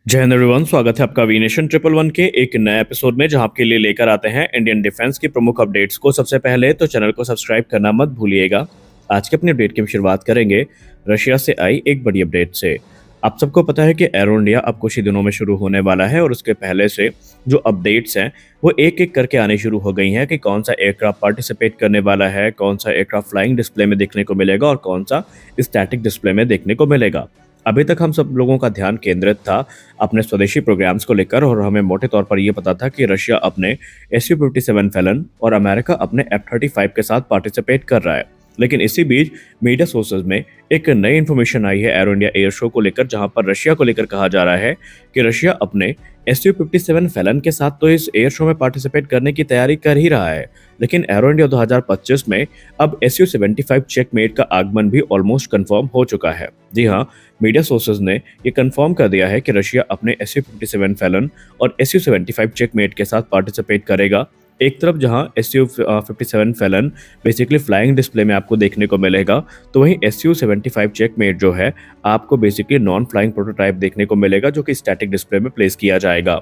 जय हिंद एवरीवन, स्वागत है आपका वी नेशन ट्रिपल वन के एक नए एपिसोड में, जहां आपके लिए लेकर आते हैं इंडियन डिफेंस की प्रमुख अपडेट्स को। सबसे पहले तो चैनल को सब्सक्राइब करना मत भूलिएगा। आज के अपनी अपडेट की हम शुरुआत करेंगे रशिया से आई एक बड़ी अपडेट से। आप सबको पता है कि एरो इंडिया अब कुछ ही दिनों में शुरू होने वाला है, और उसके पहले से जो अपडेट्स हैं वो एक एक करके आने शुरू हो गई हैं कि कौन सा एयरक्राफ्ट पार्टिसिपेट करने वाला है, कौन सा एयरक्राफ्ट फ्लाइंग डिस्प्ले में देखने को मिलेगा और कौन सा स्टैटिक डिस्प्ले में देखने को मिलेगा। अभी तक हम सब लोगों का ध्यान केंद्रित था अपने स्वदेशी प्रोग्राम्स को लेकर, और हमें मोटे तौर पर यह पता था कि रशिया अपने SU-57 फैलन और अमेरिका अपने F-35 के साथ पार्टिसिपेट कर रहा है। लेकिन इसी बीच मीडिया सोर्सेज में एक नई इन्फॉर्मेशन आई है एरो इंडिया एयर शो को लेकर, जहां पर रशिया को लेकर कहा जा रहा है कि रशिया अपने SU-57 फैलन के साथ तो इस एयर शो में पार्टिसिपेट करने की तैयारी कर ही रहा है, लेकिन एरो इंडिया 2025 में अब SU-75 चेकमेट का आगमन भी ऑलमोस्ट कंफर्म हो चुका है। जी हाँ, मीडिया सोर्सेज ने ये कंफर्म कर दिया है कि रशिया अपने SU-57 फैलन और SU-75 चेकमेट के साथ पार्टिसिपेट करेगा। एक तरफ जहां SU-57 Fallon basically flying display में आपको देखने को मिलेगा, तो वहीं SU-75 चेकमेट जो है आपको बेसिकली नॉन फ्लाइंग प्रोटोटाइप देखने को मिलेगा, जो कि स्टैटिक डिस्प्ले में प्लेस किया जाएगा।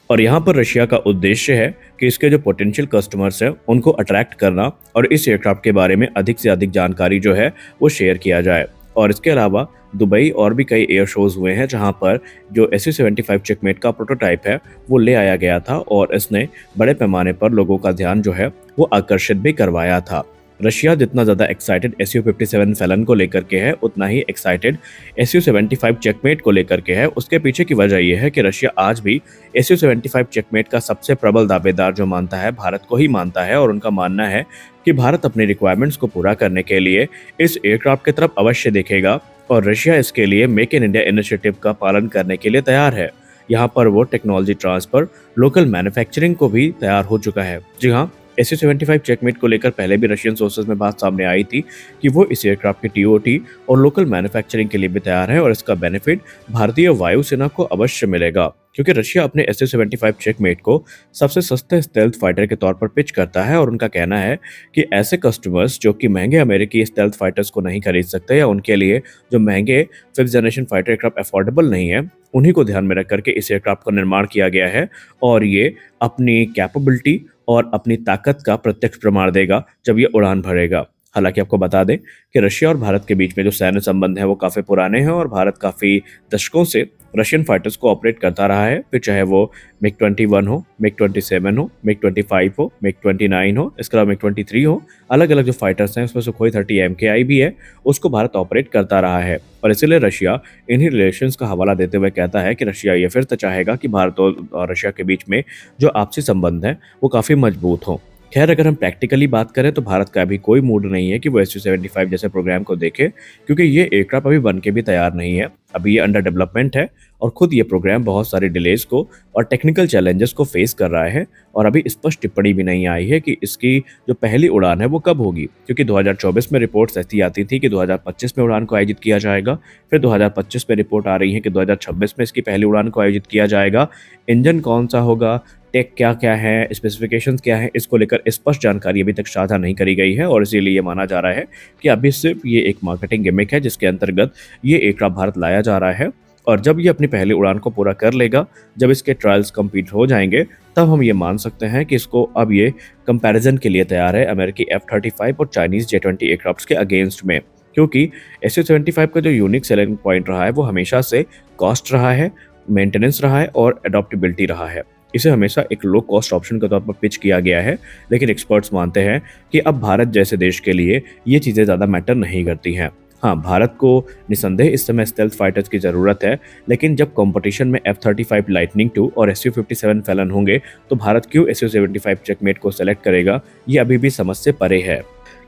और यहाँ पर रशिया का उद्देश्य है कि इसके जो पोटेंशियल कस्टमर्स हैं उनको अट्रैक्ट करना और इस एयरक्राफ्ट के बारे में अधिक से अधिक जानकारी जो है वो शेयर किया जाए। और इसके अलावा दुबई और भी कई एयर शोज हुए हैं जहां पर जो SU-75 चेकमेट का प्रोटोटाइप है वो ले आया गया था, और इसने बड़े पैमाने पर लोगों का ध्यान जो है वो आकर्षित भी करवाया था। रशिया जितना ज़्यादा एक्साइटेड SU-57 फैलन को लेकर के है, उतना ही एक्साइटेड SU-75 चेकमेट को लेकर के है। उसके पीछे की वजह यह है कि रशिया आज भी SU-75 चेकमेट का सबसे प्रबल दावेदार जो मानता है, भारत को ही मानता है, और उनका मानना है कि भारत अपनी रिक्वायरमेंट्स को पूरा करने के लिए इस एयरक्राफ्ट की तरफ अवश्य देखेगा, और रशिया इसके लिए मेक इन इंडिया इनिशिएटिव का पालन करने के लिए तैयार है। यहाँ पर वो टेक्नोलॉजी ट्रांसफर, लोकल मैन्युफैक्चरिंग को भी तैयार हो चुका है। जी हाँ, SU-75 चेकमेट को लेकर पहले भी रशियन सोर्सेज में बात सामने आई थी कि वो इस एयरक्राफ्ट की TOT और लोकल मैन्युफैक्चरिंग के लिए भी तैयार है, और इसका बेनिफिट भारतीय वायुसेना को अवश्य मिलेगा, क्योंकि रशिया अपने SU-75 चेकमेट को सबसे सस्ते स्टेल्थ फाइटर के तौर पर पिच करता है, और उनका कहना है कि ऐसे कस्टमर्स जो कि महंगे अमेरिकी स्टेल्थ फाइटर्स को नहीं खरीद सकते, या उनके लिए जो महंगे 5th generation fighter aircraft affordable नहीं है, उन्हीं को ध्यान में रख करके इस एयरक्राफ्ट का निर्माण किया गया है। और ये अपनी कैपेबिलिटी और अपनी ताकत का प्रत्यक्ष प्रमाण देगा जब ये उड़ान भरेगा। हालांकि आपको बता दें कि रशिया और भारत के बीच में जो सैन्य संबंध है वो काफ़ी पुराने हैं, और भारत काफ़ी दशकों से रशियन फाइटर्स को ऑपरेट करता रहा है, फिर चाहे वो MiG-21 हो, MiG-27 हो, MiG-25 हो, MiG-29 हो, इसके अलावा MiG-23 हो। अलग अलग जो फाइटर्स हैं उसमें सुखोई 30 MKI भी है, उसको भारत ऑपरेट करता रहा है, और इसीलिए रशिया इन्हीं रिलेशंस का हवाला देते हुए कहता है कि रशिया ये फिर से चाहेगा कि भारत और रशिया के बीच में जो आपसी संबंध है वो काफ़ी मजबूत हो। खैर, अगर हम प्रैक्टिकली बात करें तो भारत का अभी कोई मूड नहीं है कि वो SU-75 जैसे प्रोग्राम को देखे, क्योंकि ये एयरक्राफ्ट अभी बन के भी तैयार नहीं है। अभी ये अंडर डेवलपमेंट है, और खुद ये प्रोग्राम बहुत सारे डिलेज को और टेक्निकल चैलेंजेस को फेस कर रहा है, और अभी स्पष्ट टिप्पणी भी नहीं आई है कि इसकी जो पहली उड़ान है वो कब होगी, क्योंकि 2024 में रिपोर्ट्स ऐसी आती थी कि 2025 में उड़ान को आयोजित किया जाएगा, फिर 2025 में रिपोर्ट आ रही है कि 2026 में इसकी पहली उड़ान को आयोजित किया जाएगा। इंजन कौन सा होगा, टेक क्या क्या है, स्पेसिफिकेशंस क्या है, इसको लेकर स्पष्ट जानकारी अभी तक साझा नहीं करी गई है, और इसीलिए ये माना जा रहा है कि अभी सिर्फ ये एक मार्केटिंग गिमिक है जिसके अंतर्गत ये एयरक्राफ्ट भारत लाया जा रहा है। और जब ये अपनी पहली उड़ान को पूरा कर लेगा, जब इसके ट्रायल्स कंप्लीट हो जाएंगे, तब हम ये मान सकते हैं कि इसको अब ये कंपैरिजन के लिए तैयार है अमेरिकी F-35 और चाइनीज J-20 एयरक्राफ्ट्स के अगेंस्ट में, क्योंकि SU-75 का जो यूनिक सेलिंग पॉइंट रहा है वो हमेशा से कॉस्ट रहा है, मेंटेनेंस रहा है और अडॉप्टेबिलिटी रहा है। इसे हमेशा एक लो कॉस्ट ऑप्शन के तौर पर पिच किया गया है, लेकिन एक्सपर्ट्स मानते हैं कि अब भारत जैसे देश के लिए ये चीज़ें ज़्यादा मैटर नहीं करती हैं। हाँ, भारत को निसंदेह इस समय स्टेल्थ फाइटर्स की ज़रूरत है, लेकिन जब कंपटीशन में F-35 लाइटनिंग II और SU-57 फैलन होंगे तो भारत क्यों SU-75 चेकमेट को सेलेक्ट करेगा, ये अभी भी समझ से परे है।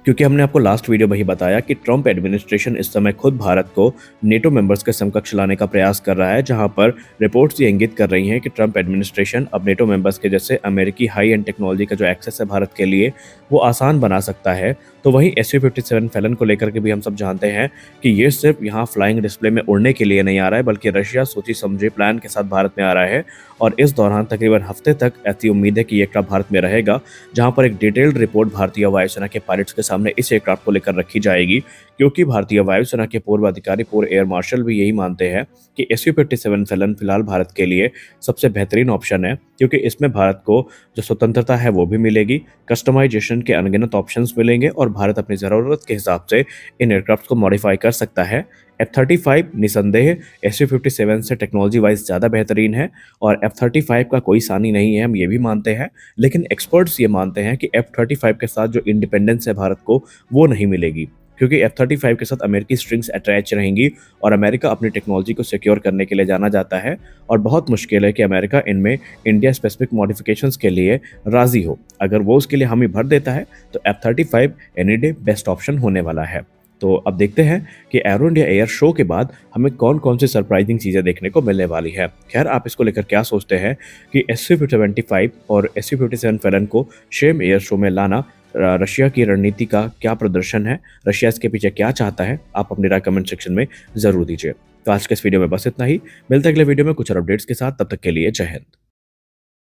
क्योंकि हमने आपको लास्ट वीडियो में ही बताया कि ट्रंप एडमिनिस्ट्रेशन इस समय खुद भारत को नेटो मेंबर्स के समकक्ष लाने का प्रयास कर रहा है, जहां पर रिपोर्ट्स ये इंगित कर रही हैं कि ट्रंप एडमिनिस्ट्रेशन अब नेटो मेंबर्स के जैसे अमेरिकी हाई एंड टेक्नोलॉजी का जो एक्सेस है भारत के लिए वो आसान बना सकता है, तो वहीं SU-57 फैलन को लेकर के भी हम सब जानते हैं कि ये सिर्फ यहाँ फ्लाइंग डिस्प्ले में उड़ने के लिए नहीं आ रहा है, बल्कि रशिया सोची समझे प्लान के साथ भारत में आ रहा है और इस दौरान तकरीबन हफ्ते तक ऐसी उम्मीद है कि ये एयरक्राफ्ट भारत में रहेगा, जहां पर एक डिटेल्ड रिपोर्ट भारतीय वायुसेना के पायलट्स के सामने इस एयरक्राफ्ट को लेकर रखी जाएगी, क्योंकि भारतीय वायुसेना के पूर्व अधिकारी, पूर्व एयर मार्शल भी यही मानते हैं कि SU-57 फैलन फिलहाल भारत के लिए सबसे बेहतरीन ऑप्शन है, क्योंकि इसमें भारत को जो स्वतंत्रता है वो भी मिलेगी, कस्टमाइजेशन के अनगिनत ऑप्शंस मिलेंगे और भारत अपनी ज़रूरत के हिसाब से इन एयरक्राफ्ट को मॉडिफाई कर सकता है। F-35 निसंदेह SU-57 से टेक्नोलॉजी वाइज ज़्यादा बेहतरीन है और F-35 का कोई सानी नहीं है, हम ये भी मानते हैं, लेकिन एक्सपर्ट्स ये मानते हैं कि F-35 के साथ जो इंडिपेंडेंस है भारत को वो नहीं मिलेगी, क्योंकि F-35 के साथ अमेरिकी स्ट्रिंग्स अटैच रहेंगी और अमेरिका अपनी टेक्नोलॉजी को सिक्योर करने के लिए जाना जाता है और बहुत मुश्किल है कि अमेरिका इनमें इंडिया स्पेसिफिक मॉडिफिकेशंस के लिए राजी हो। अगर वो उसके लिए हामी भर देता है तो F-35 any day best option होने वाला है। तो अब देखते हैं कि एरो इंडिया एयर शो के बाद हमें कौन कौन सी सरप्राइजिंग चीज़ें देखने को मिलने वाली है। खैर, आप इसको लेकर क्या सोचते हैं कि SU-75 और SU-57 फैलन को शेम एयर शो में लाना रशिया की रणनीति का क्या प्रदर्शन है, रशिया इसके पीछे क्या चाहता है, आप अपनी राय कमेंट सेक्शन में ज़रूर दीजिए। तो आज के इस वीडियो में बस इतना ही, मिलते हैं अगले वीडियो में कुछ और अपडेट्स के साथ, तब तक के लिए जय हिंद।